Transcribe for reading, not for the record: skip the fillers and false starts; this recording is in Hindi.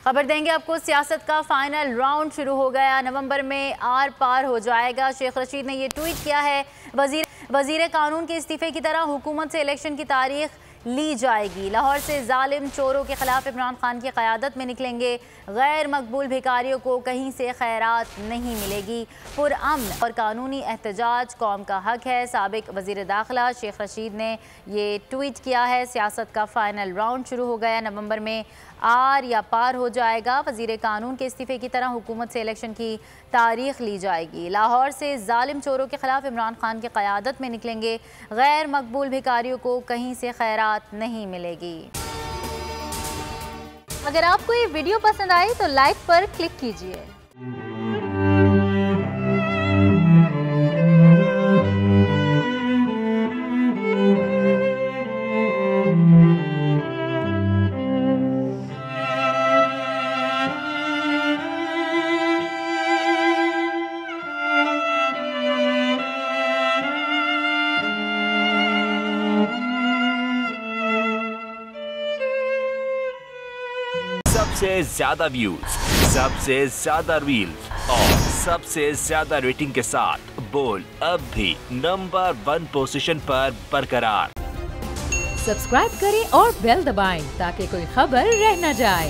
खबर देंगे आपको, सियासत का फाइनल राउंड शुरू हो गया। नवंबर में आर पार हो जाएगा। शेख रशीद ने ये ट्वीट किया है, वजीर कानून के इस्तीफे की तरह हुकूमत से इलेक्शन की तारीख ली जाएगी। लाहौर से जालिम चोरों के खिलाफ इमरान खान की क़यादत में निकलेंगे। गैर मकबूल भिखारियों को कहीं से खैरात नहीं मिलेगी। पुरअमन और कानूनी एहतजाज कौम का हक है। साबिक वज़ीर दाखिला शेख रशीद ने ये ट्वीट किया है। सियासत का फाइनल राउंड शुरू हो गया। नवंबर में आर या पार हो जाएगा। वज़ीर कानून के इस्तीफे की तरह हुकूमत से इलेक्शन की तारीख ली जाएगी। लाहौर से जालिम चोरों के खिलाफ इमरान खान की क़यादत में निकलेंगे। गैर मकबूल भिखारियों को कहीं से खैरात नहीं मिलेगी। अगर आपको ये वीडियो पसंद आए तो लाइक पर क्लिक कीजिए। सबसे ज्यादा व्यूज, सबसे ज्यादा रील्स और सबसे ज्यादा रेटिंग के साथ बोल अब भी नंबर 1 पोजीशन पर बरकरार। सब्सक्राइब करें और बेल दबाएं ताकि कोई खबर रह न जाए।